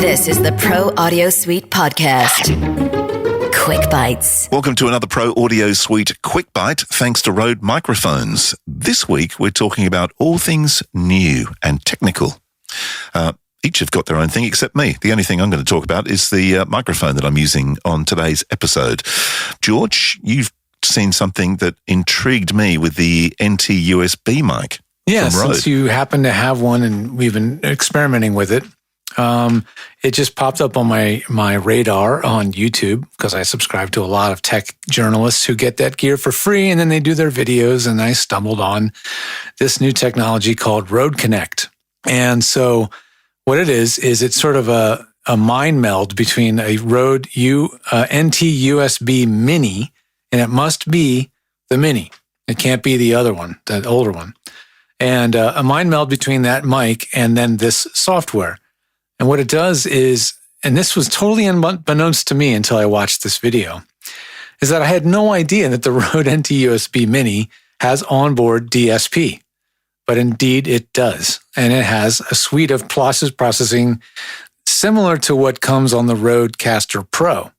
This is the Pro Audio Suite podcast. Quick Bites. Welcome to another Pro Audio Suite Quick Bite, thanks to Rode microphones. This week, we're talking about all things new and technical. Each have got their own thing except me. The only thing I'm going to talk about is the microphone that I'm using on today's episode. George, you've seen something that intrigued me with the NT USB mic. Yeah, from Rode. since you happen to have one and we've been experimenting with it, it just popped up on my radar on YouTube because I subscribe to a lot of tech journalists who get that gear for free and then they do their videos, and I stumbled on this new technology called Rode Connect. And so what it is it's sort of a mind meld between a Rode NT USB Mini, and it must be the Mini. It can't be the other one, the older one. And a mind meld between that mic and then this software. And what it does is, and this was totally unbeknownst to me until I watched this video, is that I had no idea that the Rode NT USB Mini has onboard DSP. But indeed it does. And it has a suite of processing similar to what comes on the Rodecaster Pro.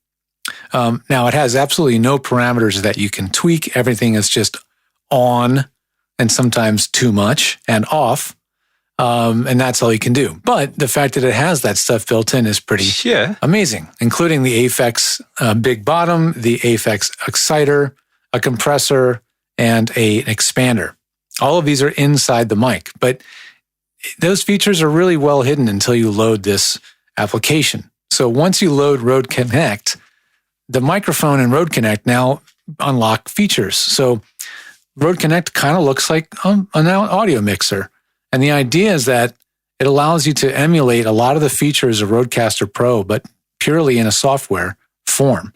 Now, it has absolutely no parameters that you can tweak. Everything is just on and sometimes too much and off. And that's all you can do. But the fact that it has that stuff built in is pretty amazing, including the AFX big bottom, the AFX exciter, a compressor, and an expander. All of these are inside the mic, but those features are really well hidden until you load this application. So once you load Rode Connect, the microphone and Rode Connect now unlock features. So Rode Connect kind of looks like an audio mixer. And the idea is that it allows you to emulate a lot of the features of Rodecaster Pro, but purely in a software form.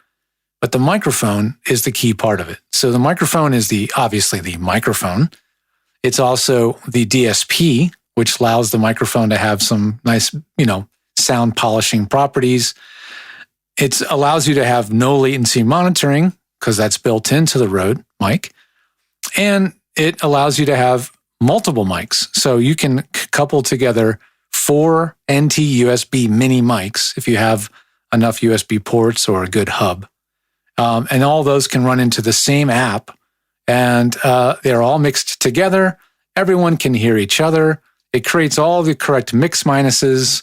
But the microphone is the key part of it. So the microphone is obviously the microphone. It's also the DSP, which allows the microphone to have some nice, sound polishing properties. It allows you to have no latency monitoring because that's built into the Rode mic. And it allows you to have multiple mics. So you can couple together 4 NT USB mini mics if you have enough USB ports or a good hub. And all those can run into the same app, and they're all mixed together. Everyone can hear each other. It creates all the correct mix minuses,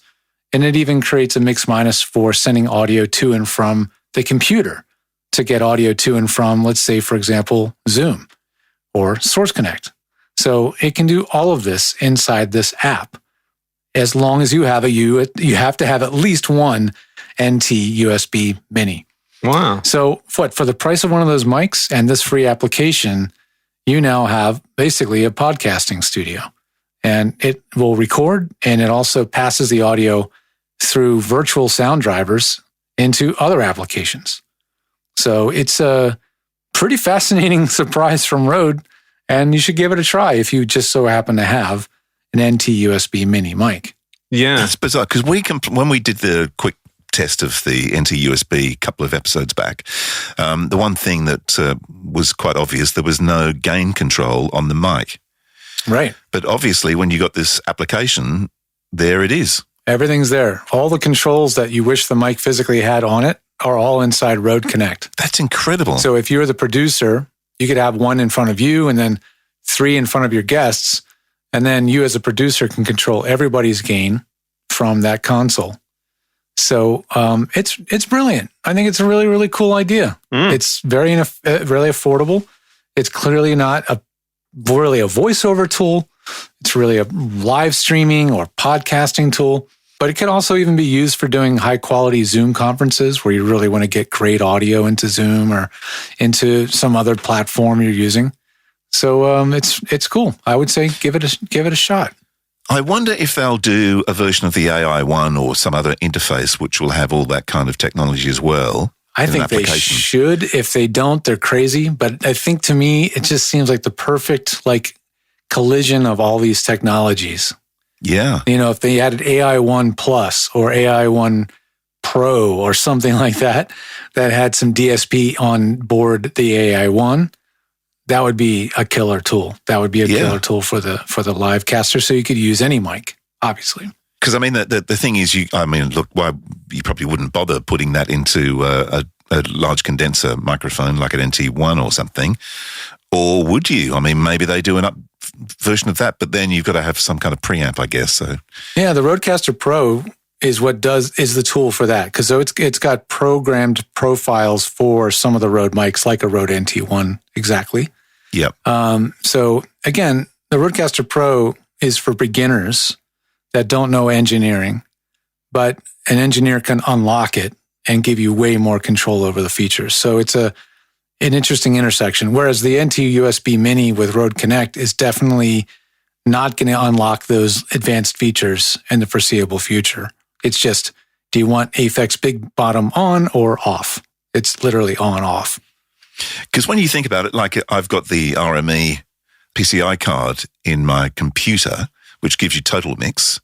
and it even creates a mix minus for sending audio to and from the computer to get audio to and from, let's say, for example, Zoom or Source Connect. So it can do all of this inside this app. As long as you have you have to have at least one NT USB Mini. Wow. So for the price of one of those mics and this free application, you now have basically a podcasting studio. And it will record, and it also passes the audio through virtual sound drivers into other applications. So it's a pretty fascinating surprise from Rode, and you should give it a try if you just so happen to have an NT USB Mini mic. Yeah. That's bizarre, because when we did the quick test of the NT USB a couple of episodes back, the one thing that was quite obvious, there was no gain control on the mic. Right. But obviously, when you got this application, there it is. Everything's there. All the controls that you wish the mic physically had on it are all inside Rode Connect. That's incredible. So if you're the producer, you could have one in front of you and then 3 in front of your guests. And then you as a producer can control everybody's gain from that console. So it's brilliant. I think it's a really, really cool idea. It's really affordable. It's clearly not really a voiceover tool. It's really a live streaming or podcasting tool. But it could also even be used for doing high quality Zoom conferences where you really want to get great audio into Zoom or into some other platform you're using. So it's cool. I would say give it a shot. I wonder if they'll do a version of the AI one or some other interface which will have all that kind of technology as well. I think they should. If they don't, they're crazy. But I think to me, it just seems like the perfect collision of all these technologies. Yeah. If they added AI 1 Plus or AI 1 Pro or something like that had some DSP on board the AI 1, that would be a killer tool. That would be a killer tool for the live caster. So you could use any mic, obviously. Because I mean, the thing is, look, why you probably wouldn't bother putting that into a large condenser microphone like an NT1 or something, or would you? I mean, maybe they do an up version of that, but then you've got to have some kind of preamp, I guess. So yeah, the Rodecaster Pro is the tool for that, because it's got programmed profiles for some of the Rode mics, like a Rode NT1 exactly. Yep. So again, the Rodecaster Pro is for beginners that don't know engineering, but an engineer can unlock it and give you way more control over the features. So it's an interesting intersection. Whereas the NT USB Mini with Rode Connect is definitely not going to unlock those advanced features in the foreseeable future. It's just, do you want Aphex Big Bottom on or off? It's literally on, off. Because when you think about it, like I've got the RME PCI card in my computer, which gives you total mix,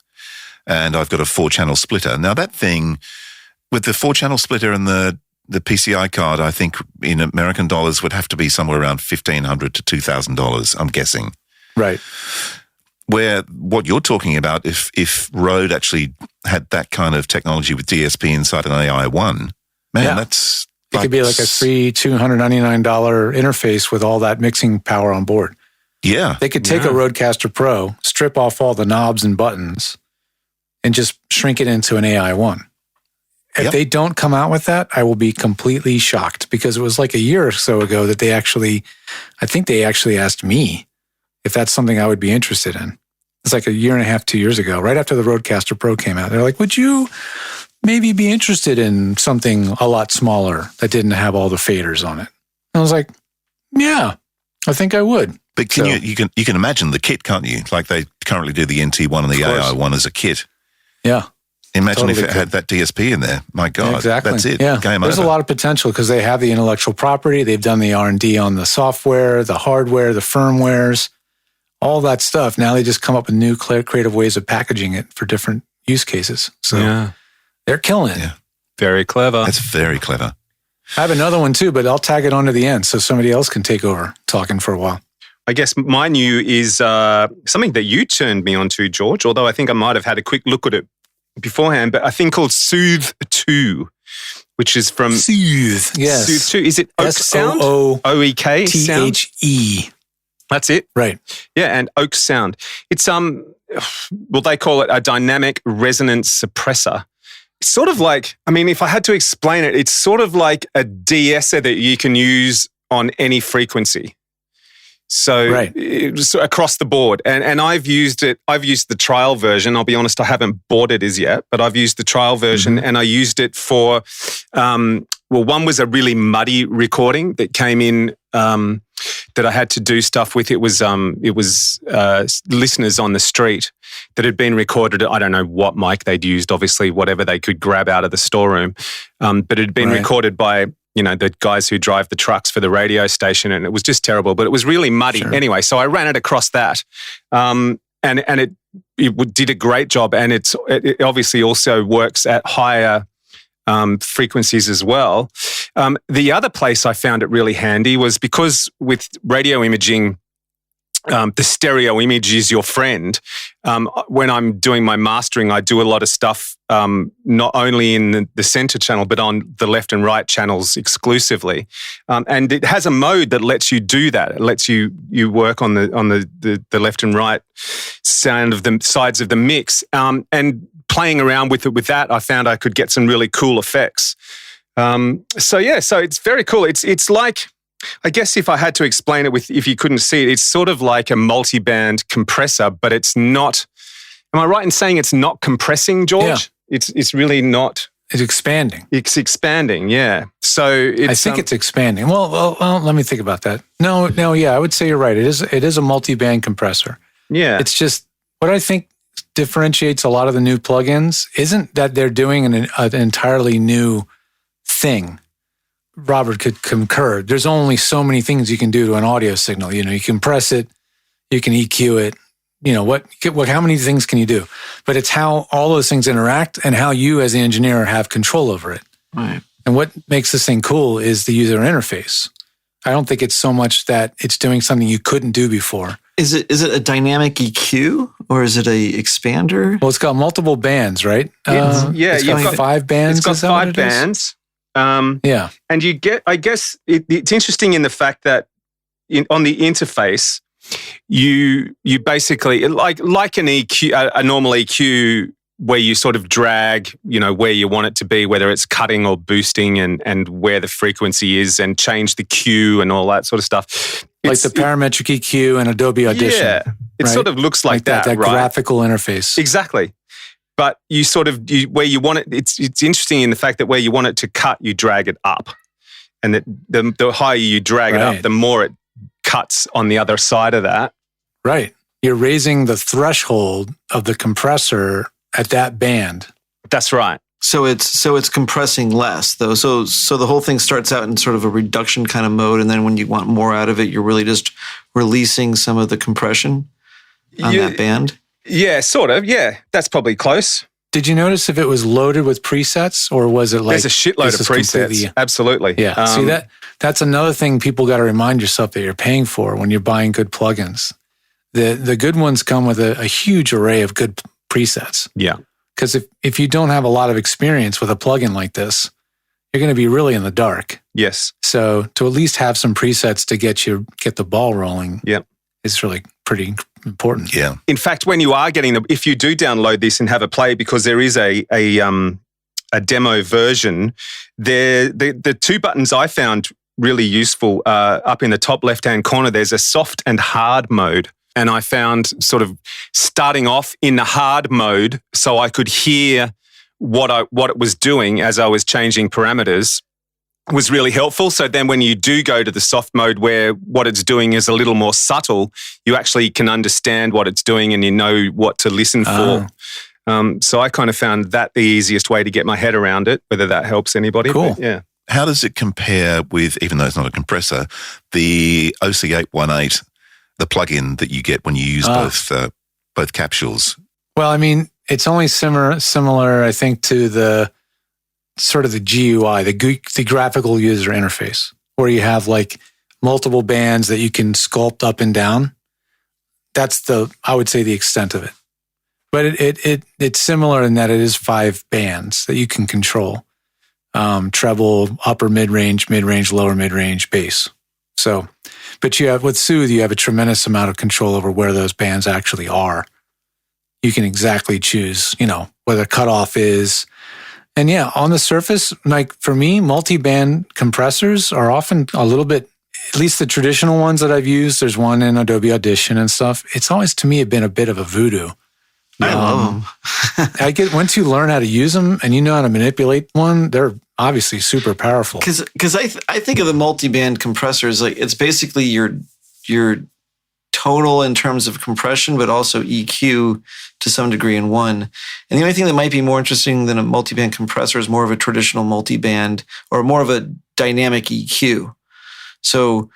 and I've got a 4-channel splitter. Now that thing, with the 4-channel splitter and the PCI card, I think in American dollars would have to be somewhere around $1,500 to $2,000, I'm guessing. Right. Where what you're talking about, if Rode actually had that kind of technology with DSP inside an AI1, man, that's... It could be like a free $299 interface with all that mixing power on board. Yeah. They could take a Rodecaster Pro, strip off all the knobs and buttons, and just shrink it into an AI1. If they don't come out with that, I will be completely shocked, because it was like a year or so ago that I think they actually asked me if that's something I would be interested in. It's like a year and a half, 2 years ago, right after the Rodecaster Pro came out. They're like, would you maybe be interested in something a lot smaller that didn't have all the faders on it? And I was like, yeah, I think I would. But you can imagine the kit, can't you? Like they currently do the NT1 and the AI1 as a kit. Yeah. Imagine if it had that DSP in there. My God, exactly. That's it. Yeah. Game There's over. a lot of potential because they have the intellectual property. They've done the R&D on the software, the hardware, the firmwares, all that stuff. Now they just come up with new creative ways of packaging it for different use cases. So they're killing it. Yeah. Very clever. That's very clever. I have another one too, but I'll tag it onto the end so somebody else can take over talking for a while. I guess my new is something that you turned me on to, George, although I think I might have had a quick look at it beforehand, but a thing called Soothe 2, which is from... Soothe, yes. Soothe 2. Is it OEK Sound? OEK Sound? THE. That's it? Right. Yeah, and OEK Sound. It's, well, they call it a dynamic resonance suppressor. It's sort of like, I mean, if I had to explain it, it's sort of like a de-esser that you can use on any frequency. So it's across the board. And I've used it. I've used the trial version. I'll be honest, I haven't bought it as yet, but I've used the trial version and I used it for, well, one was a really muddy recording that came in that I had to do stuff with. It was listeners on the street that had been recorded. I don't know what mic they'd used, obviously, whatever they could grab out of the storeroom. But it had been recorded by, you know, the guys who drive the trucks for the radio station, and it was just terrible, but it was really muddy. Sure. Anyway, so I ran it across that, and it did a great job, and it obviously also works at higher frequencies as well. The other place I found it really handy was because with radio imaging, the stereo image is your friend. When I'm doing my mastering, I do a lot of stuff not only in the center channel, but on the left and right channels exclusively. And it has a mode that lets you do that. It lets you work on the left and right sound of the sides of the mix. And playing around with it with that, I found I could get some really cool effects. So it's very cool. It's like, I guess if I had to explain it if you couldn't see it, it's sort of like a multi-band compressor, but it's not, am I right in saying it's not compressing, George? Yeah. It's really not. It's expanding. It's expanding, yeah. So I think it's expanding. Well, let me think about that. No, yeah, I would say you're right. It is a multi-band compressor. Yeah. It's just, what I think differentiates a lot of the new plugins isn't that they're doing an entirely new thing. Robert could concur. There's only so many things you can do to an audio signal. You know, you can compress it, you can EQ it. You know, how many things can you do? But it's how all those things interact and how you as the engineer have control over it. Right. And what makes this thing cool is the user interface. I don't think it's so much that it's doing something you couldn't do before. Is it a dynamic EQ or is it a expander? Well, it's got multiple bands, right? It's got 5 bands. It's got 5 bands. Yeah. And you get, I guess it's interesting in the fact that on the interface, you basically, like an EQ, a normal EQ, where you sort of drag, where you want it to be, whether it's cutting or boosting and where the frequency is, and change the Q and all that sort of stuff. Like the parametric EQ and Adobe Audition. Yeah, it sort of looks like that, that right? graphical interface. Exactly. But you where you want it, it's interesting in the fact that where you want it to cut, you drag it up. And that the higher you drag it up, the more it cuts on the other side of that. Right. You're raising the threshold of the compressor at that band. That's right. So it's compressing less though. So the whole thing starts out in sort of a reduction kind of mode, and then when you want more out of it, you're really just releasing some of the compression on that band. Yeah, sort of. Yeah, that's probably close. Did you notice if it was loaded with presets, or was it like there's a shitload of presets? Absolutely. Yeah. See that's another thing people got to remind yourself that you're paying for when you're buying good plugins. The good ones come with a huge array of good presets. Yeah. Because if you don't have a lot of experience with a plugin like this, you're going to be really in the dark. Yes. So to at least have some presets to get the ball rolling, is really pretty important. Yeah. In fact, when you are if you do download this and have a play, because there is a demo version, the 2 buttons I found really useful up in the top left-hand corner. There's a soft and hard mode. And I found sort of starting off in the hard mode so I could hear what it was doing as I was changing parameters was really helpful. So then when you do go to the soft mode where what it's doing is a little more subtle, you actually can understand what it's doing and you know what to listen for. So I kind of found that the easiest way to get my head around it, whether that helps anybody. Cool. Yeah. How does it compare with, even though it's not a compressor, the OC818, the plugin that you get when you use both capsules? Well, I mean, it's only similar, I think, to the sort of the GUI, the graphical user interface, where you have like multiple bands that you can sculpt up and down. That's I would say, the extent of it. But it's similar in that it is 5 bands that you can control: treble, upper mid-range, lower mid-range, bass. So, but with Soothe, you have a tremendous amount of control over where those bands actually are. You can exactly choose, where the cutoff is. And on the surface, like for me, multi-band compressors are often a little bit, at least the traditional ones that I've used, there's one in Adobe Audition and stuff. It's always, to me, been a bit of a voodoo. I love them. Once you learn how to use them and you know how to manipulate one, they're obviously super powerful. Because I think of the multi-band compressors, like it's basically your total in terms of compression, but also EQ to some degree in one. And the only thing that might be more interesting than a multi-band compressor is more of a traditional multi-band or more of a dynamic EQ. So,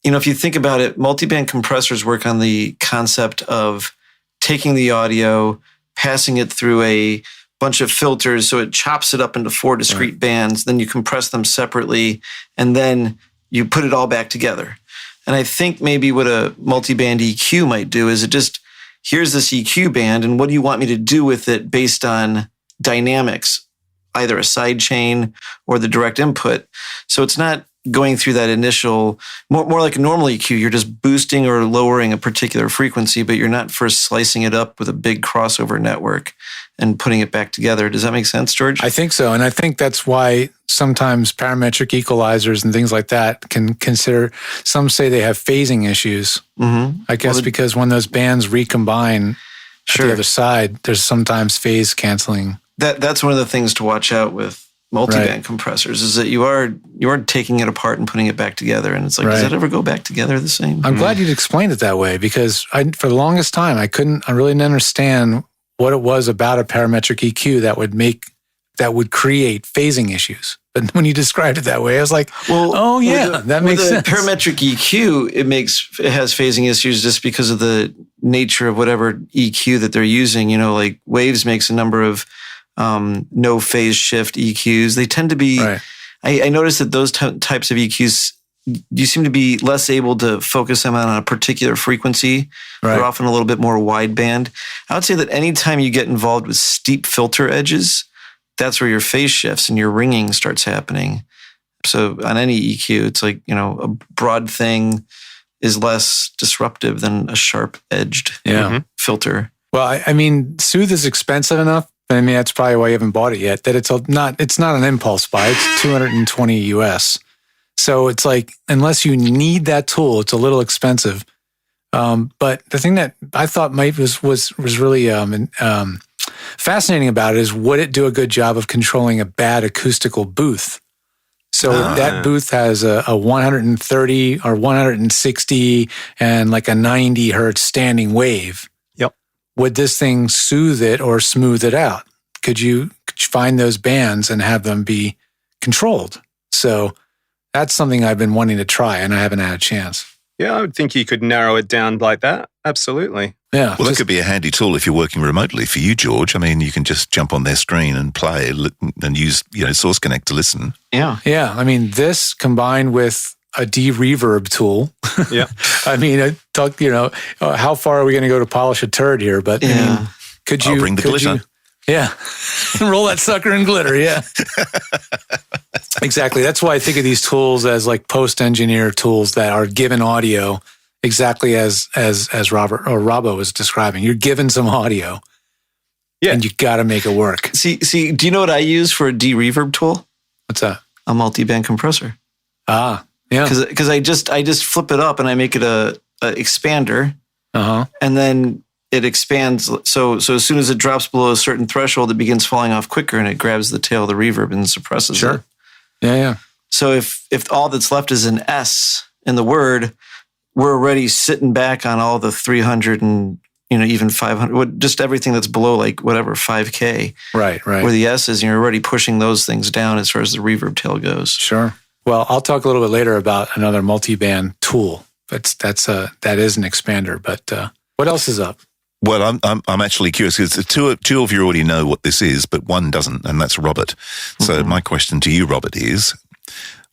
if you think about it, multi-band compressors work on the concept of taking the audio, passing it through a bunch of filters, so it chops it up into 4 discrete bands, then you compress them separately, and then you put it all back together. And I think maybe what a multi-band EQ might do is it just, here's this EQ band, and what do you want me to do with it based on dynamics, either a side chain or the direct input. So it's not going through that initial, more like a normal EQ, you're just boosting or lowering a particular frequency, but you're not first slicing it up with a big crossover network and putting it back together. Does that make sense, George? I think so. And I think that's why sometimes parametric equalizers and things like that can consider, some say they have phasing issues. Mm-hmm. I guess because when those bands recombine at the other side, there's sometimes phase canceling. That's one of the things to watch out with multi-band compressors, is that you are taking it apart and putting it back together. And it's like, does that ever go back together the same? I'm glad you'd explained it that way, because for the longest time, I really didn't understand what it was about a parametric EQ that would create phasing issues. But when you described it that way, I was like, that makes sense. Parametric EQ, it has phasing issues just because of the nature of whatever EQ that they're using. Like Waves makes a number of no phase shift EQs. They tend to be, I noticed that those types of EQs you seem to be less able to focus them on a particular frequency. Right. They're often a little bit more wideband. I would say that anytime you get involved with steep filter edges, that's where your phase shifts and your ringing starts happening. So on any EQ, it's like, a broad thing is less disruptive than a sharp-edged filter. Well, I mean, Soothe is expensive enough. I mean, that's probably why you haven't bought it yet. That it's not an impulse buy. It's $220 US. So it's like, unless you need that tool, it's a little expensive. But the thing that I thought was really fascinating about it is, would it do a good job of controlling a bad acoustical booth? So that booth has a 130 or 160 and like a 90 hertz standing wave. Yep. Would this thing soothe it or smooth it out? Could you find those bands and have them be controlled? So that's something I've been wanting to try, and I haven't had a chance. Yeah, I would think you could narrow it down like that. Absolutely. Yeah. Well, that could be a handy tool if you're working remotely for you, George. I mean, you can just jump on their screen and play and use, Source Connect to listen. Yeah. Yeah. I mean, this combined with a de-reverb tool. Yeah. I mean, I talk, how far are we going to go to polish a turd here? But I mean, could you I'll bring the glitter. Yeah. Roll that sucker in glitter. Yeah. Exactly. That's why I think of these tools as like post-engineer tools that are given audio exactly as Robert or Robbo was describing. You're given some audio. Yeah. And you got to make it work. See, do you know what I use for a de-reverb tool? What's that? A multi-band compressor. Ah, yeah. Because I just flip it up and I make it a expander. And then it expands. So as soon as it drops below a certain threshold, it begins falling off quicker and it grabs the tail of the reverb and suppresses it. Yeah. So if all that's left is an S in the word, we're already sitting back on all the 300 and even 500, just everything that's below like whatever 5K. Right. Where the S is, and you're already pushing those things down as far as the reverb tail goes. Sure. Well, I'll talk a little bit later about another multi-band tool. That is an expander. But what else is up? Well, I'm actually curious because two of you already know what this is, but one doesn't, and that's Robert. So my question to you, Robert, is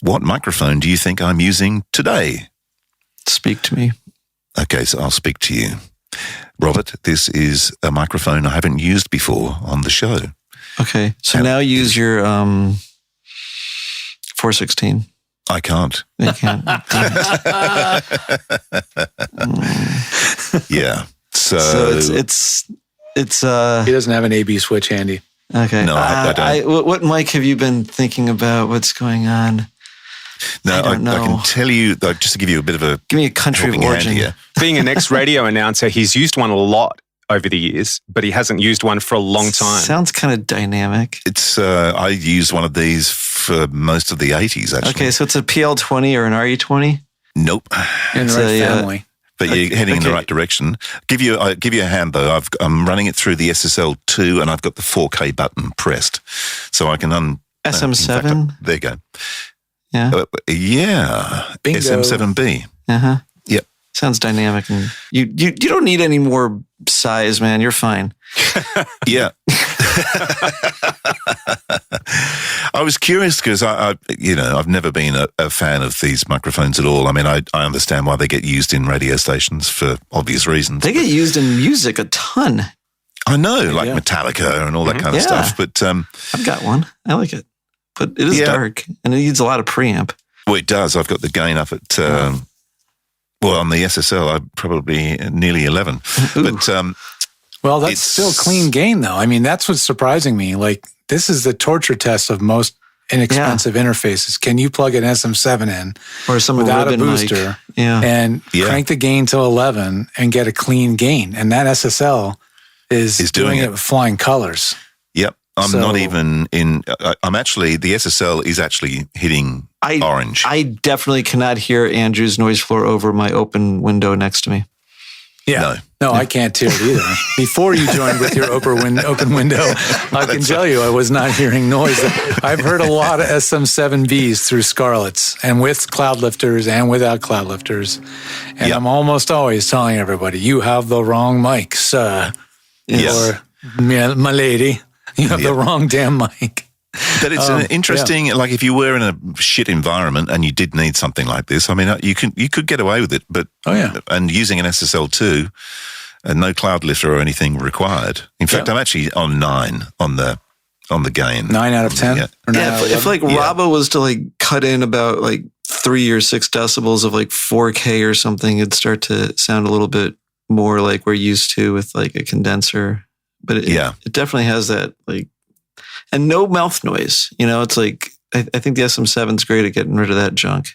what microphone do you think I'm using today? Speak to me. Okay, so I'll speak to you. Robert, this is a microphone I haven't used before on the show. Okay, so now use your 416. I can't. You can't. Yeah. So it's he doesn't have an AB switch handy. Okay. No, I don't. What mic have you been thinking about? What's going on? No, I don't know. I can tell you, just to give you a bit of a... Give me a country of origin. Here. Being an ex-radio announcer, he's used one a lot over the years, but he hasn't used one for a long time. Sounds kind of dynamic. It's I used one of these for most of the 80s, actually. Okay, so it's a PL20 or an RE20? Nope. In the right family. But you're heading in the right direction. Give you a hand, though. I'm running it through the SSL2, and I've got the 4K button pressed. So I can... SM7? There you go. Yeah. Yeah. Bingo. SM7B. Uh-huh. Yep. Sounds dynamic. And you don't need any more size, man. You're fine. Yeah. I was curious because I've never been a fan of these microphones at all. I mean, I understand why they get used in radio stations for obvious reasons. They get used in music a ton. I know, like Metallica and all that kind of stuff. But I've got one. I like it. But it is dark and it needs a lot of preamp. Well, it does. I've got the gain up at, on the SSL, I'm probably nearly 11. Ooh. But well, that's still clean gain, though. I mean, that's what's surprising me. Like, this is the torture test of most inexpensive interfaces. Can you plug an SM7 in or some without a ribbon booster mic. and crank the gain to 11 and get a clean gain? And that SSL is doing it with flying colors. Yep. I'm not even in. I'm actually, the SSL is actually hitting orange. I definitely cannot hear Andrew's noise floor over my open window next to me. Yeah. No, I can't hear it either. Before you joined with your open window, I can tell you I was not hearing noise. I've heard a lot of SM7Bs through Scarletts and with cloud lifters and without cloud lifters. And I'm almost always telling everybody, you have the wrong mic, sir. Or my lady. You have the wrong damn mic. But it's an interesting, like if you were in a shit environment and you did need something like this, I mean, you could get away with it, but and using an SSL2 and no cloud lifter or anything required. In fact, I'm actually on 9 on the gain. 9 out of 10? Yeah. If like Robbo was to like cut in about like 3 or 6 decibels of like 4K or something, it'd start to sound a little bit more like we're used to with like a condenser. But it definitely has that like, and no mouth noise. You know, it's like, I think the SM7's great at getting rid of that junk.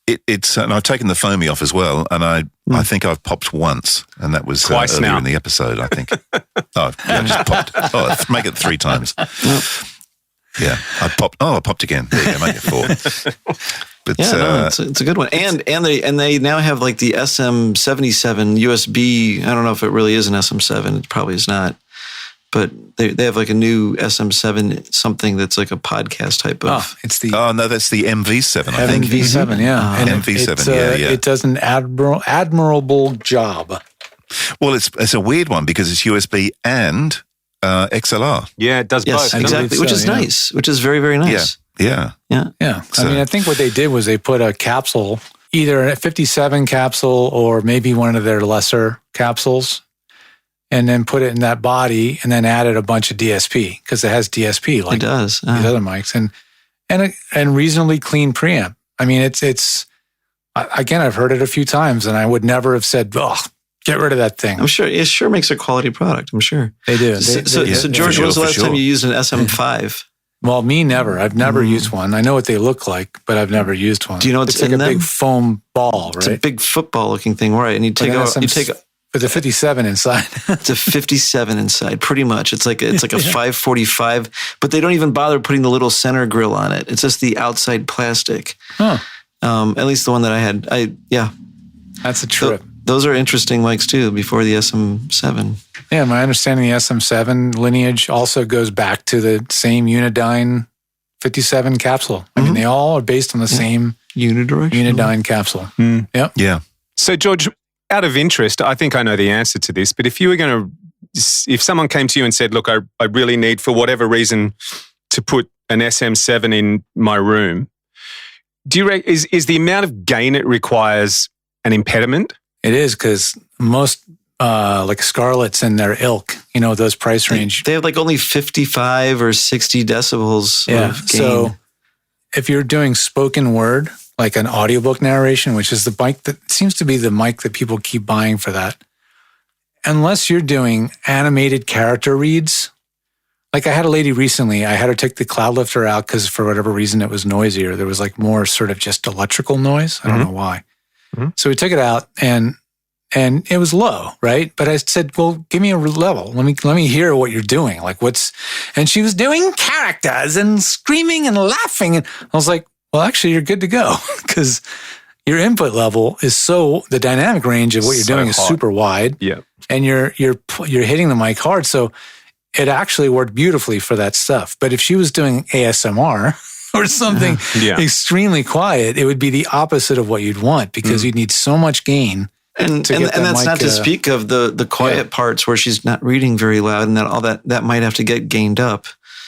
It's and I've taken the foamy off as well, and I think I've popped once, and that was twice earlier now in the episode, I think. I just popped. Make it 3 times. Yeah, I popped again. There you go, make it 4. But it's a good one, and they now have like the SM77 USB. I don't know if it really is an SM7. It probably is not. But they have like a new SM7 something that's like a podcast type of. It's the. Oh no, that's the MV7. I think MV7, yeah, and MV7. It does an admirable job. Well, it's a weird one because it's USB and XLR. Yeah, it does both. Exactly, which is nice. Which is very, very nice. Yeah. So, I mean, I think what they did was they put a capsule, either a 57 capsule or maybe one of their lesser capsules, and then put it in that body, and then added a bunch of DSP because it has DSP like it does. These other mics, and reasonably clean preamp. I mean, it's again, I've heard it a few times, and I would never have said, "Oh, get rid of that thing." I'm sure it sure makes a quality product. I'm sure they do. So George, when was the last time you used an SM5? Well, me never. I've never used one. I know what they look like, but I've never used one. Do you know what's it's like in a them? big foam ball, right? It's a big football-looking thing, right? And you take with a 57 inside. It's a 57 inside, pretty much. It's like a 545, but they don't even bother putting the little center grill on it. It's just the outside plastic. Huh. At least the one that I had. That's a trip. Those are interesting mics too. Before the SM7. Yeah, my understanding, the SM7 lineage also goes back to the same Unidyne 57 capsule. I mean, they all are based on the same Unidyne capsule. Yep. Yeah. So, George, out of interest, I think I know the answer to this, but if someone came to you and said, look, I really need, for whatever reason, to put an SM7 in my room, is the amount of gain it requires an impediment? It is, because most like Scarlett's in their ilk, those price range. They have like only 55 or 60 decibels of gain. So if you're doing spoken word, like an audiobook narration, which is the mic that seems to be the mic that people keep buying for that, unless you're doing animated character reads. Like I had a lady recently, I had her take the cloud lifter out because for whatever reason it was noisier. There was like more sort of just electrical noise. I don't know why. So we took it out and it was low, right? But I said, well, give me a level. Let me hear what you're doing. Like and she was doing characters and screaming and laughing. And I was like, well, actually, you're good to go because your input level is the dynamic range of what you're doing is super wide. Yeah. And you're hitting the mic hard. So it actually worked beautifully for that stuff. But if she was doing ASMR or something extremely quiet, it would be the opposite of what you'd want because you'd need so much gain. And that's mic, not to speak of the quiet parts where she's not reading very loud and that might have to get gained up.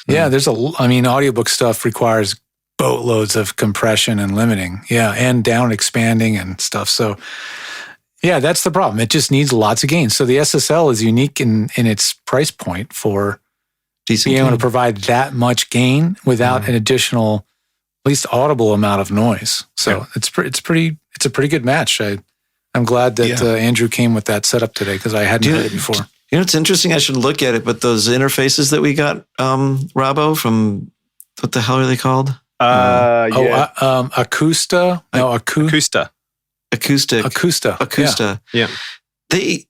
Yeah, audiobook stuff requires boatloads of compression and limiting. Yeah, and down expanding and stuff. So yeah, that's the problem. It just needs lots of gain. So the SSL is unique in its price point for being able to provide that much gain without an additional, at least audible amount of noise. So it's a pretty good match. I'm glad that Andrew came with that setup today because I hadn't heard it before. It's interesting. I should look at it, but those interfaces that we got, Robbo, from what the hell are they called? ACOUSTA. No, ACOUSTA. ACOUSTA. Yeah. I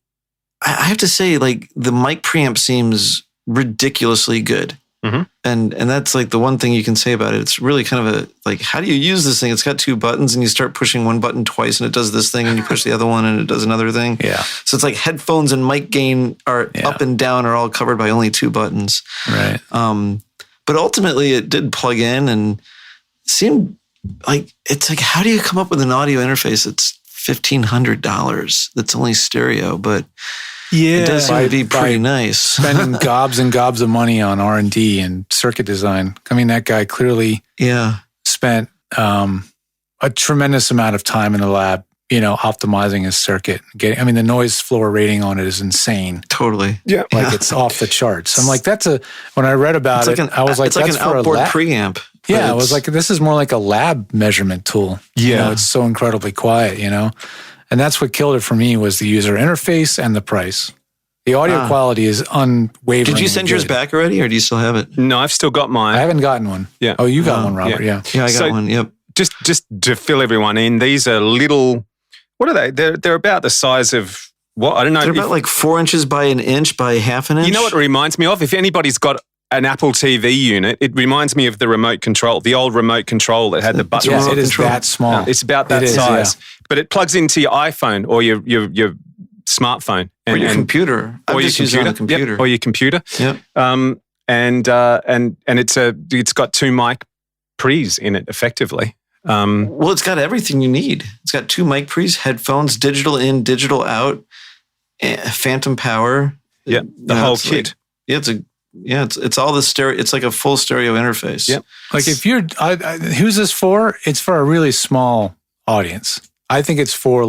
have to say, like, the mic preamp seems ridiculously good. And that's like the one thing you can say about it. It's really kind of how do you use this thing? It's got 2 buttons and you start pushing one button twice and it does this thing and you push the other one and it does another thing. Yeah. So it's like headphones and mic gain are up and down are all covered by only 2 buttons. Right. But ultimately it did plug in and seemed like, it's like, how do you come up with an audio interface that's $1,500 that's only stereo? But Yeah. It does seem to be pretty by nice. spending gobs and gobs of money on R&D and circuit design. I mean, that guy clearly spent a tremendous amount of time in the lab, optimizing his circuit. The noise floor rating on it is insane. Totally. Yeah. It's off the charts. I'm like, when I read about it, I was like, it's like that's an for outboard a lab preamp. Yeah, I was like, this is more like a lab measurement tool. Yeah. It's so incredibly quiet, And that's what killed it for me was the user interface and the price. The audio quality is unwavering. Did you send yours back already, or do you still have it? No, I've still got mine. I haven't gotten one. Yeah. Oh, you got one, Robert. Yeah. Yeah, I got one. Yep. Just to fill everyone in, these are little. What are they? They're about the size of what? I don't know. They're about like 4 inches by an inch by half an inch. You know what it reminds me of? If anybody's got an Apple TV unit, it reminds me of the remote control, the old remote control that had the button. Yes, it is control. that small. It's about that size, but it plugs into your iPhone or your smartphone or your computer. I'm just using it on the computer. Yep. Or your computer. Yep. And it's got 2 mic pre's in it effectively. Well, it's got everything you need. It's got 2 mic pre's, headphones, digital in, digital out, phantom power. Yeah, the whole kit. It's all the stereo. It's like a full stereo interface. Yep. Like if you're, who's this for? It's for a really small audience. I think it's for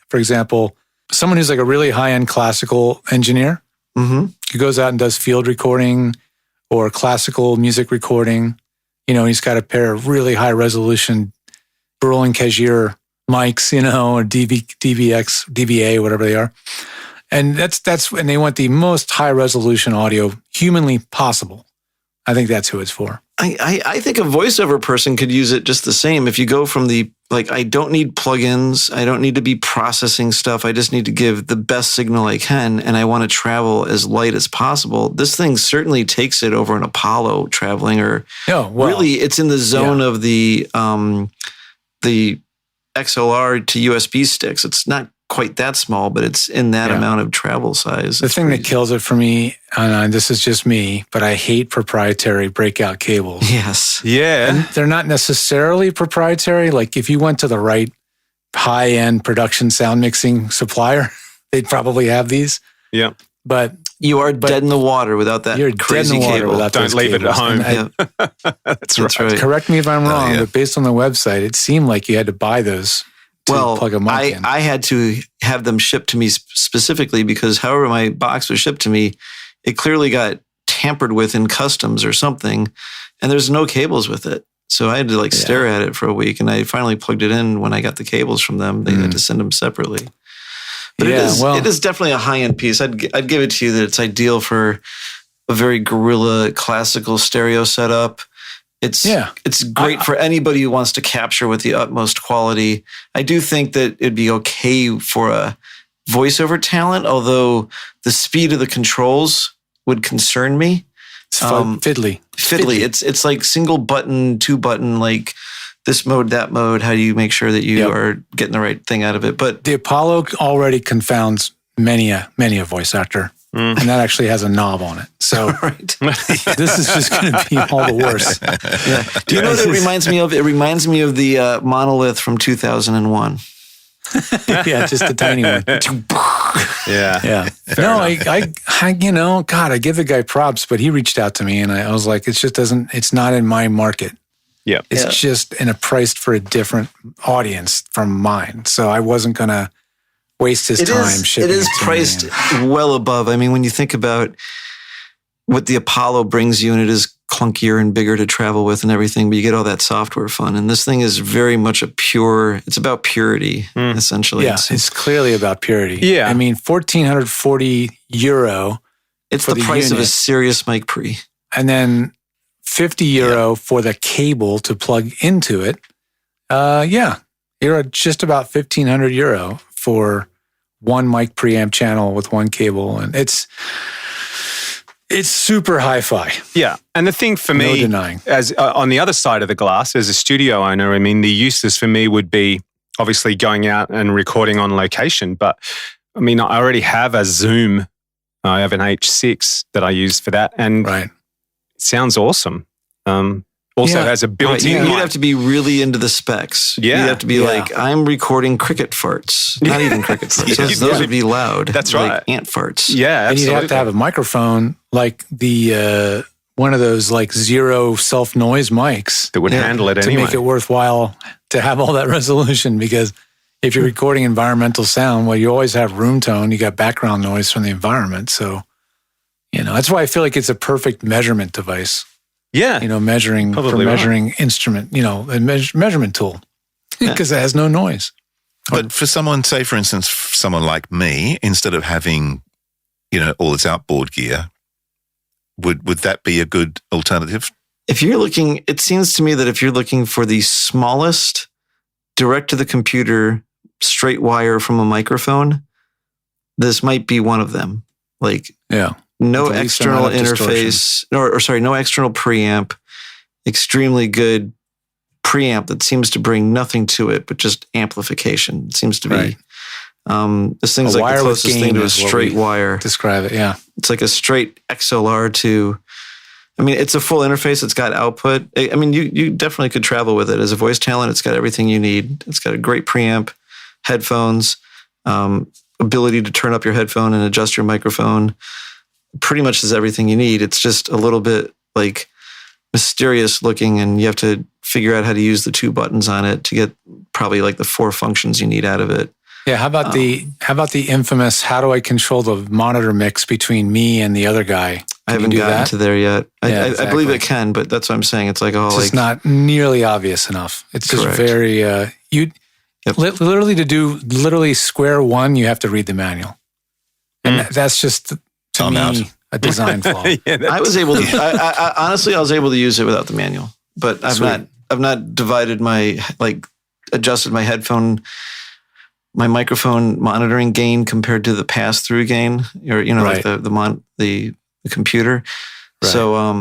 for example, someone who's like a really high-end classical engineer who goes out and does field recording or classical music recording. He's got a pair of really high-resolution Berlin Cashier mics, or DVX, DVA, whatever they are. And that's and they want the most high-resolution audio humanly possible. I think that's who it's for. I think a voiceover person could use it just the same. If you go from I don't need plugins. I don't need to be processing stuff. I just need to give the best signal I can, and I want to travel as light as possible. This thing certainly takes it over an Apollo traveling, or really, it's in the zone of the XLR to USB sticks. It's not quite that small, but it's in that amount of travel size. The thing that kills it for me, and this is just me, but I hate proprietary breakout cables. Yes. Yeah. And they're not necessarily proprietary. Like if you went to the right high-end production sound mixing supplier, they'd probably have these. Yeah. But you are dead in the water without that crazy cable. Don't leave it at home. That's right. Correct me if I'm wrong, but based on the website, it seemed like you had to buy those. Plug a mic in. I had to have them shipped to me specifically because however my box was shipped to me, it clearly got tampered with in customs or something, and there's no cables with it. So I had to stare at it for a week, and I finally plugged it in when I got the cables from them. They had to send them separately. But it is definitely a high-end piece. I'd give it to you that it's ideal for a very guerrilla classical stereo setup. It's great for anybody who wants to capture with the utmost quality. I do think that it'd be okay for a voiceover talent, although the speed of the controls would concern me. It's fiddly. It's like single button, 2-button, like this mode, that mode. How do you make sure that you are getting the right thing out of it? But the Apollo already confounds many a voice actor. And that actually has a knob on it. So this is just going to be all the worse. Yeah. Do you know what it reminds me of? It reminds me of the monolith from 2001. Yeah, just a tiny one. Yeah. No, I give the guy props, but he reached out to me and I was like, it's not in my market. Yeah. It's just priced for a different audience from mine. So I wasn't going to waste his time shipping it. It is priced well above. I mean, when you think about what the Apollo brings you, and it is clunkier and bigger to travel with and everything, but you get all that software fun. And this thing is very much it's about purity, essentially. Yeah, it's clearly about purity. Yeah. I mean, €1,440. It's the price of a serious mic pre. And then €50 for the cable to plug into it. You're at just about €1,500 for one mic preamp channel with one cable, and it's super hi-fi. Yeah, and the thing for me, no denying, as on the other side of the glass, as a studio owner, I mean, the uses for me would be obviously going out and recording on location. But I mean, I already have a Zoom. I have an H6 that I use for that, and it sounds awesome. also Yeah. has a built-in You'd mic. have to be really into the specs. Yeah. You'd have to be like, I'm recording cricket farts. Not even cricket farts. Those would be loud. That's like right. ant farts. Yeah, And absolutely. you'd have to have a microphone like the one of those like zero self noise mics that would handle it to anyway. make it worthwhile to have all that resolution. Because if you're recording environmental sound, well, you always have room tone. You got background noise from the environment. So, that's why I feel like it's a perfect measurement device. Yeah. Measuring Probably for right. measuring instrument. A measurement tool because it has no noise. But for someone, say, for instance, someone like me, instead of having, all this outboard gear, would that be a good alternative? If you're looking, it seems to me that if you're looking for the smallest direct to the computer straight wire from a microphone, this might be one of them. Like no With the least external amount of interface, no external preamp, extremely good preamp that seems to bring nothing to it, but just amplification. It seems to be. Right. This thing's A like the wireless closest thing gain to a is what straight we wire. Describe it, yeah. It's like a straight XLR to, it's a full interface. It's got output. You definitely could travel with it. As a voice talent, it's got everything you need. It's got a great preamp, headphones, ability to turn up your headphone and adjust your microphone. Pretty much is everything you need. It's just a little bit like mysterious looking, and you have to figure out how to use the 2 buttons on it to get probably like the 4 functions you need out of it. Yeah, how about the infamous, how do I control the monitor mix between me and the other guy? I haven't gotten to there yet. Yeah, I believe it can, but that's what I'm saying. It's like, it's just not nearly obvious enough. It's just Correct. very, literally to do literally square one, you have to read the manual. And that's just, to I'm me, out. a design flaw. I was able to, I honestly, I was able to use it without the manual, but I've not divided adjusted my headphone, my microphone monitoring gain compared to the pass-through gain, or Right. like the computer. Right. So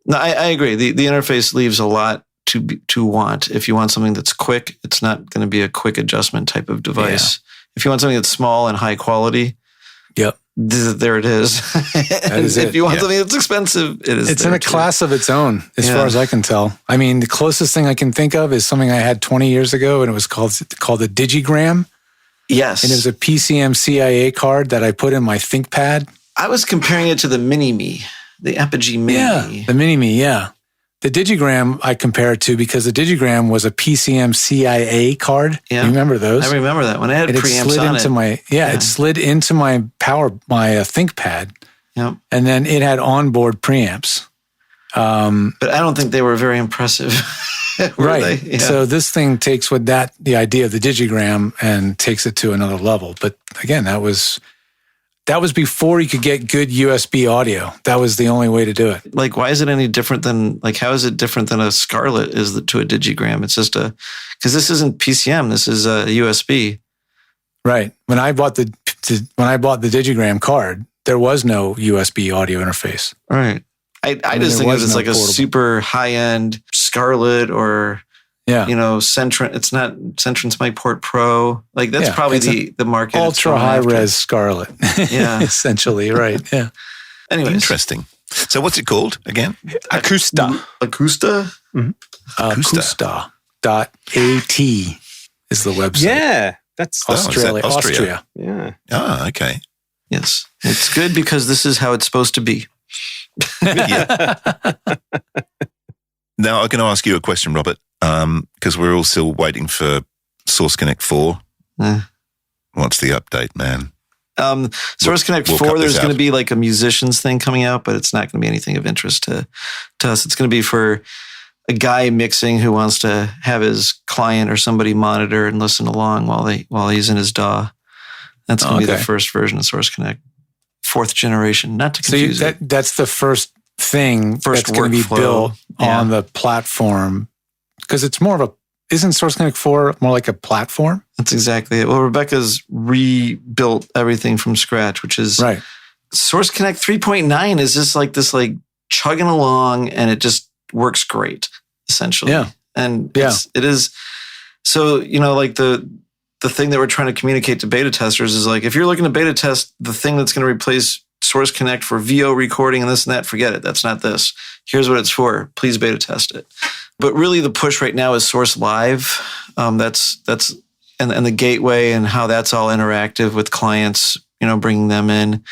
no, I agree. The interface leaves a lot to want. If you want something that's quick, it's not going to be a quick adjustment type of device. If you want something that's small and high quality, Yep. there it is. That is if it. you want something that's expensive, it is. It's there in a too. class of its own, as Yeah. far as I can tell. The closest thing I can think of is something I had 20 years ago, and it was called the Digigram. Yes. And it was a PCM CIA card that I put in my ThinkPad. I was comparing it to the Mini-Me, the Apogee Mini-Me. Yeah, the Mini-Me, yeah. The Digigram I compare it to because the Digigram was a PCM CIA card. Yeah. You remember those? I remember that when it had And it preamps slid on into it. it slid into my ThinkPad, Yep. and then it had onboard preamps. But I don't think they were very impressive. Were Right. they? Yeah. So this thing takes the idea of the Digigram and takes it to another level. But again, that was before you could get good USB audio. That was the only way to do it. like, why is it any different than, how is it different than a Scarlett to a Digigram? It's just because this isn't PCM, this is a USB. Right. When I bought the Digigram card, there was no USB audio interface. Right. I just there think of it was as no like a portable. super high-end Scarlett or, Yeah. Centron. It's not Centron's Mic Port Pro. Like, that's probably it's the market. it's Ultra going high after. res Scarlett. Yeah. Essentially, right. Yeah. Anyways. Interesting. So what's it called again? ACOUSTA. ACOUSTA? ACOUSTA.at is the website. Yeah. That's Oh, is that Australia. Austria? yeah. Ah, okay. Yes. It's good because this is how it's supposed to be. Now, I'm going to ask you a question, Robert, because we're all still waiting for Source Connect 4. Eh. What's the update, man? Source Connect we'll 4, cut there's this going to out. be like a musicians thing coming out, but it's not going to be anything of interest to us. It's going to be for a guy mixing who wants to have his client or somebody monitor and listen along while he's in his DAW. That's going to be the Okay. first version of Source Connect. 4th generation, not to So confuse it. that's the first thing First that's going to be workflow. built Yeah. on the platform, because it's more of a, isn't Source Connect 4 more like a platform? That's exactly it. Well, Rebecca's rebuilt everything from scratch, which is Right. Source Connect 3.9 is just like this, like chugging along, and it just works great, essentially. Yeah. And Yeah. it is. So, like the thing that we're trying to communicate to beta testers is like, if you're looking to beta test the thing that's going to replace Source Connect for VO recording and this and that. Forget it. That's not this. Here's what it's for. Please beta test it. But really the push right now is Source Live. That's and the gateway and how that's all interactive with clients, bringing them in.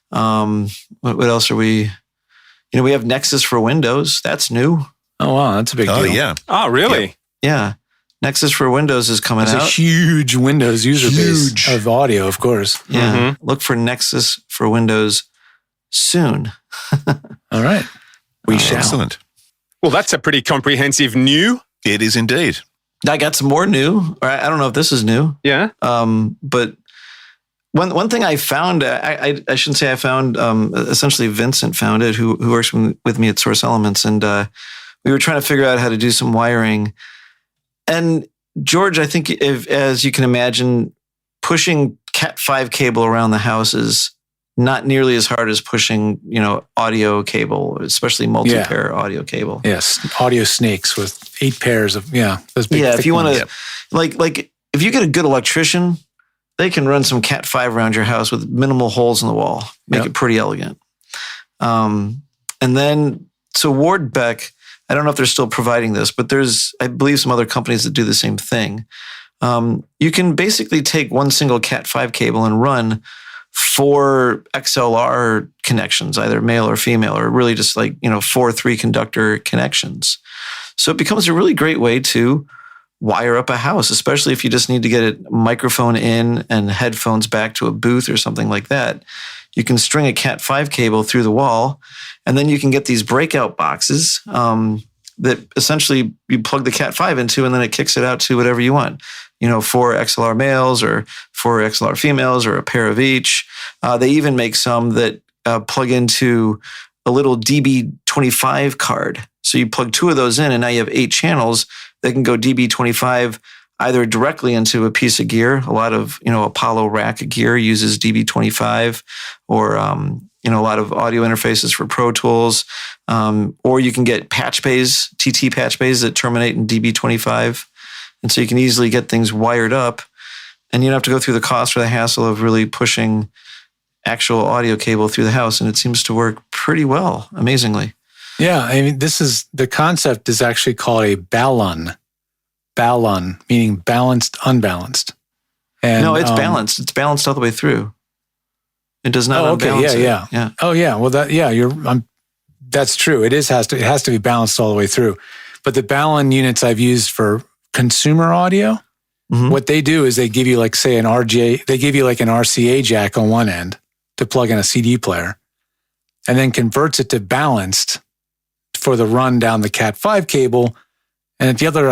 What else are we? We have NEXUS for Windows. That's new. Oh, wow. That's a big deal. Oh, yeah. Oh, really? Yeah. NEXUS for Windows is coming out. It's a huge Windows user base of audio, of course. Yeah. Mm-hmm. Look for NEXUS for Windows soon. All right. We shall. Excellent. Well, that's a pretty comprehensive new. It is indeed. I got some more new. I don't know if this is new. Yeah. But one thing I found, I shouldn't say I found, essentially Vincent found it, who works with me at Source Elements. And we were trying to figure out how to do some wiring. And George, I think as you can imagine, pushing Cat5 cable around the house is not nearly as hard as pushing, audio cable, especially multi-pair audio cable. Yes. Audio snakes with 8 pairs of, those big if you want to, like if you get a good electrician, they can run some Cat5 around your house with minimal holes in the wall, make it pretty elegant. And then, so Ward Beck, I don't know if they're still providing this, but there's, I believe, some other companies that do the same thing. You can basically take one single Cat5 cable and run 4 XLR connections, either male or female, or really just 4 3-conductor connections. So it becomes a really great way to wire up a house, especially if you just need to get a microphone in and headphones back to a booth or something like that. You can string a Cat5 cable through the wall, and then you can get these breakout boxes that essentially you plug the Cat5 into, and then it kicks it out to whatever you want. 4 XLR males or 4 XLR females or a pair of each. They even make some that plug into a little DB25 card. So you plug 2 of those in, and now you have 8 channels that can go DB25 either directly into a piece of gear. A lot of, Apollo rack gear uses DB25, or, a lot of audio interfaces for Pro Tools. Or you can get patch bays, TT patch bays that terminate in DB25. And so you can easily get things wired up, and you don't have to go through the cost or the hassle of really pushing actual audio cable through the house. And it seems to work pretty well, amazingly. Yeah. I mean, the concept is actually called a balun. Balun, meaning balanced, unbalanced. And, no, it's balanced. It's balanced all the way through. It does not unbalance it. Yeah. Oh, yeah. Well, that's true. It has to be balanced all the way through. But the balun units I've used for consumer audio, what they do is they give you say an RJ, they give you an RCA jack on one end to plug in a CD player, and then converts it to balanced for the run down the Cat5 cable. And at the other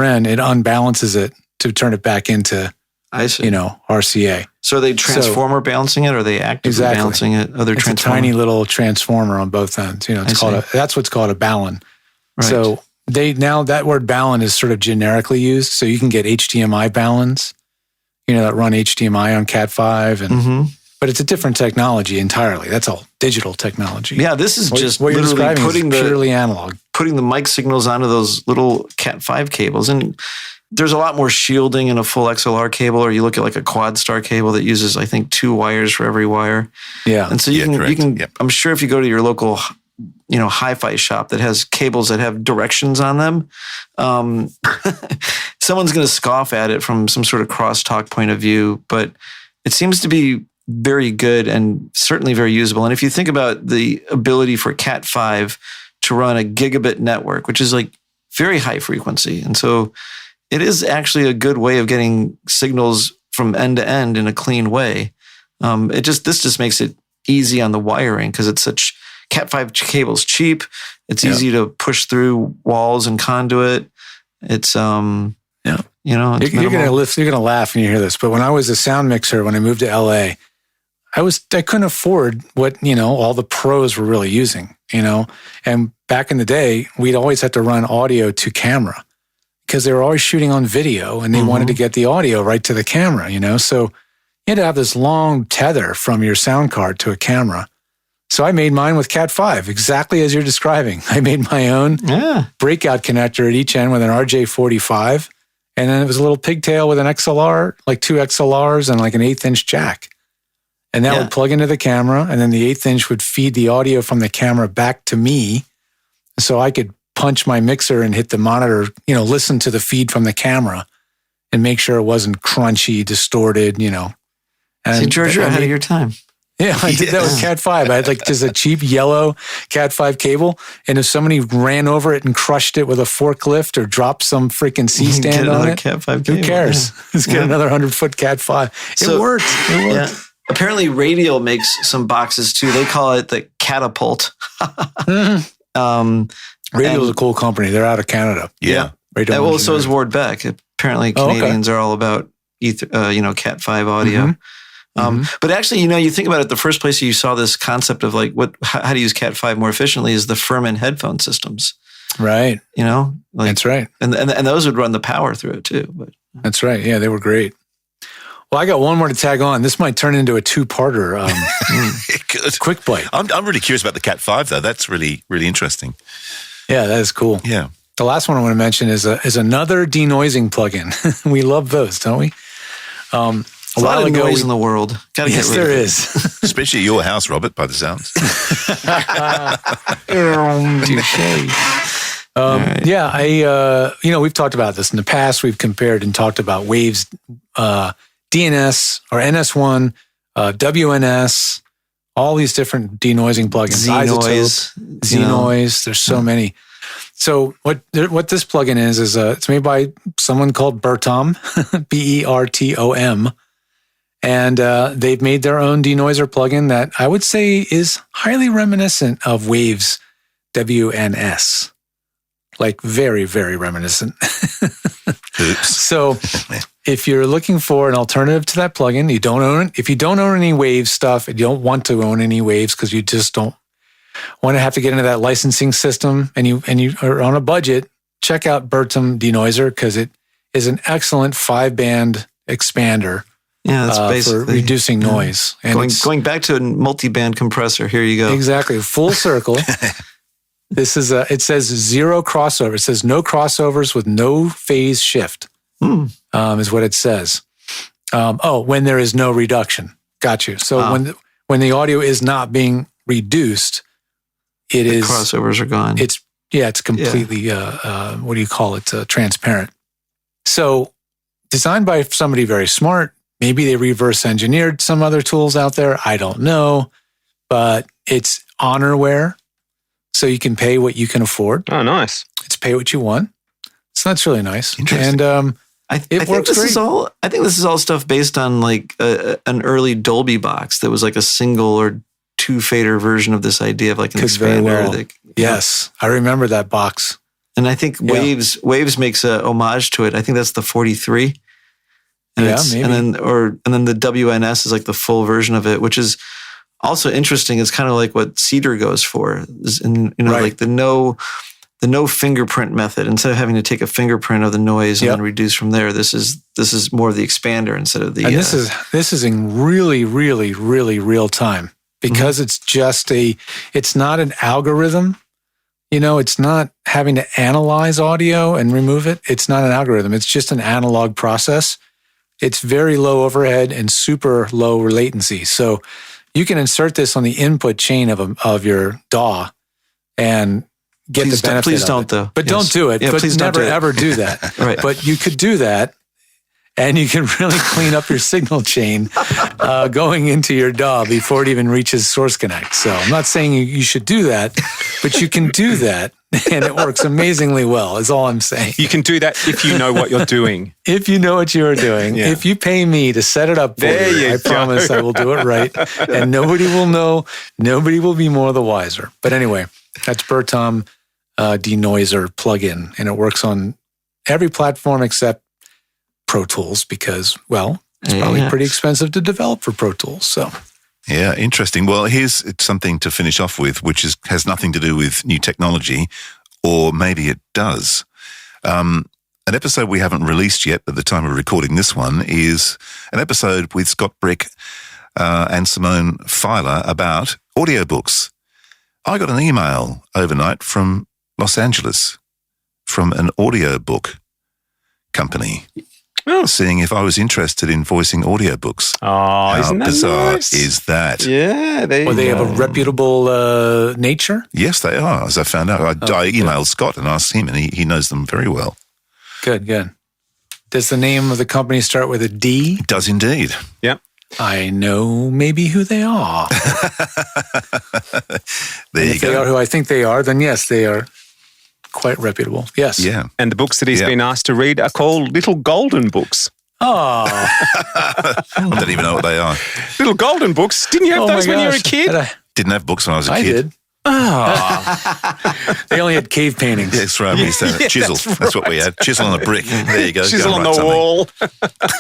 end, it unbalances it to turn it back into, RCA. So are they transformer balancing it, or are they actively balancing it? It's a tiny little transformer on both ends. That's what's called a balun. Right. So that word balun is sort of generically used. So you can get HDMI baluns, that run HDMI on Cat5, but it's a different technology entirely. That's all digital technology. Yeah, this is just what literally putting purely analog, putting the mic signals onto those little Cat5 cables. And there's a lot more shielding in a full XLR cable, or you look at a quad star cable that uses, I think, 2 wires for every wire. Yeah. And so you can I'm sure if you go to your local hi-fi shop that has cables that have directions on them, someone's going to scoff at it from some sort of crosstalk point of view, but it seems to be very good and certainly very usable. And if you think about the ability for Cat5 to run a gigabit network, which is very high frequency, and so it is actually a good way of getting signals from end to end in a clean way. This just makes it easy on the wiring, because it's such Cat5 cable's cheap. It's easy to push through walls and conduit. It's it's you're gonna laugh when you hear this. But when I was a sound mixer, when I moved to LA, I couldn't afford what all the pros were really using. And back in the day, we'd always have to run audio to camera, because they were always shooting on video, and they wanted to get the audio right to the camera. So you had to have this long tether from your sound card to a camera. So I made mine with Cat5, exactly as you're describing. I made my own breakout connector at each end with an RJ45, and then it was a little pigtail with an XLR, 2 XLRs and an 1/8 inch jack. And that would plug into the camera, and then the 1/8 inch would feed the audio from the camera back to me. So I could punch my mixer and hit the monitor, listen to the feed from the camera and make sure it wasn't crunchy, distorted, And See, George, you're ahead of your time. Yeah, I did that with Cat 5. I had like just a cheap yellow Cat 5 cable. And if somebody ran over it and crushed it with a forklift or dropped some freaking C-stand on it, Cat 5 cable. who cares? Yeah. Let's get another 100-foot Cat 5. It worked. Yeah. Apparently, Radial makes some boxes too. They call it the Catapult. Radial is a cool company. They're out of Canada. Yeah. Radial well, so is Ward Beck. Apparently, Canadians are all about Cat 5 audio. But actually, you think about it, the first place you saw this concept of like how to use Cat 5 more efficiently is the Furman headphone systems. Right. That's right. And those would run the power through it too. But that's right. Yeah, they were great. Well, I got one more to tag on. This might turn into a 2-parter. Good. Quick bite. I'm really curious about the Cat 5 though. That's really, really interesting. Yeah, that is cool. Yeah. The last one I want to mention is another denoising plugin. We love those, don't we? A lot of noise in the world. Gotta yes, get rid there of it. is. Especially at your house, Robert, by the sounds. Touche. Yeah, we've talked about this in the past. We've compared and talked about Waves, DNS or NS1, WNS, all these different denoising plugins. Z-Noise. There's so many. So what this plugin is it's made by someone called Bertom, Bertom, and they've made their own denoiser plugin that I would say is highly reminiscent of Waves WNS, like very, very reminiscent. Oops. So if you're looking for an alternative to that plugin, you don't own it. If you don't own any Waves stuff, and you don't want to own any Waves because you just don't want to have to get into that licensing system, and you are on a budget, check out Bertom Denoiser because it is an excellent 5-band expander. Yeah, that's basically for reducing noise. And going back to a multi-band compressor. Here you go. Exactly, full circle. This is it says 0 crossover. It says no crossovers with no phase shift. Is what it says. When there is no reduction. Got you. So when the audio is not being reduced, the crossovers are gone. It's completely what do you call it? Transparent. So designed by somebody very smart. Maybe they reverse engineered some other tools out there. I don't know, but it's honorware. So you can pay what you can afford. Oh, nice. It's pay what you want. So that's really nice. Interesting. And I think this is all stuff based on like an early Dolby box that was like a single or 2-fader version of this idea of like an expander. Yes, I remember that box. And I think Waves makes a homage to it. I think that's the 43. Maybe. And then the WNS is like the full version of it, which is also interesting. It's kind of like what Cedar goes for, like the no fingerprint method. Instead of having to take a fingerprint of the noise and then reduce from there, this is more of the expander instead of the. And this is in really, really, really real time because it's just it's not an algorithm. It's not having to analyze audio and remove it. It's not an algorithm. It's just an analog process. It's very low overhead and super low latency. So you can insert this on the input chain of your DAW and get the benefit. Please of don't, it. though. But don't do it. Yeah, but please never, don't do it. ever do that. Right. But you could do that, and you can really clean up your signal chain going into your DAW before it even reaches Source Connect. So I'm not saying you should do that, but you can do that, and it works amazingly well, is all I'm saying. You can do that if you know what you're doing. If you know what you are doing. Yeah. If you pay me to set it up for you, I promise I will do it right. And nobody will know. Nobody will be more the wiser. But anyway, that's Bertom Denoiser plugin, and it works on every platform except Pro Tools because, it's probably pretty expensive to develop for Pro Tools. So, yeah, interesting. Well, here's something to finish off with, which has nothing to do with new technology, or maybe it does. An episode we haven't released yet at the time of recording this one is an episode with Scott Brick and Simone Filer about audiobooks. I got an email overnight from Los Angeles from an audiobook company. seeing if I was interested in voicing audiobooks. Oh, How isn't that bizarre nice? is that? Yeah, there Well, you they go. have a reputable nature. Yes, they are, as I found out. I emailed Scott and asked him, and he knows them very well. Good, good. Does the name of the company start with a D? It does indeed. Yeah. I know maybe who they are. There you If they go. are who I think they are, then yes, they are quite reputable. Yes. Yeah. And the books that he's been asked to read are called Little Golden Books. Oh, I don't even know what they are. Little Golden Books? Didn't you have oh those my when you were a gosh. kid? Didn't have books when I was a I kid. did. They only had cave paintings. Yeah, that's right. We used to have chisel. That's what we had. Chisel on a brick. There you go. Chisel Go on and the write something.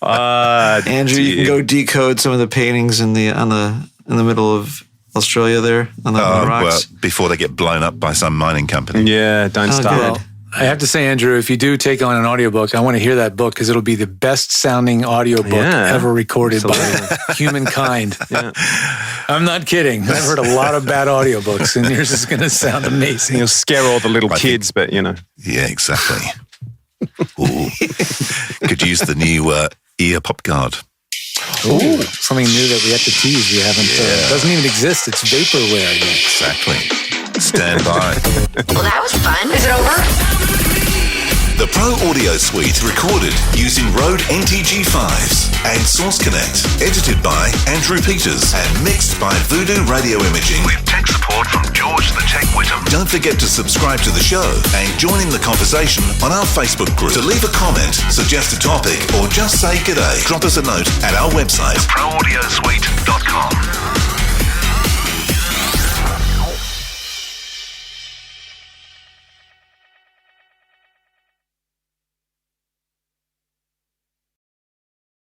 wall. Andrew, you can go decode some of the paintings in the middle of Australia there on the Well, rocks. before they get blown up by some mining company. Yeah, don't Oh, start. good. I have to say, Andrew, if you do take on an audiobook, I want to hear that book because it'll be the best sounding audiobook ever recorded by humankind. Yeah. I'm not kidding. I've heard a lot of bad audiobooks, and yours is going to sound amazing. You'll scare all the little I think- kids, but you know. Yeah, exactly. Ooh. Could use the new ear pop guard. Ooh, something new that we have to tease. We haven't. Doesn't even exist. It's vaporware. Exactly. Stand by. Well, that was fun. Is it over? The Pro Audio Suite recorded using Rode NTG5s and Source Connect. Edited by Andrew Peters and mixed by Voodoo Radio Imaging. With tech support from George the Tech Whittam. Don't forget to subscribe to the show and join in the conversation on our Facebook group. To leave a comment, suggest a topic, or just say g'day, drop us a note at our website, proaudiosuite.com.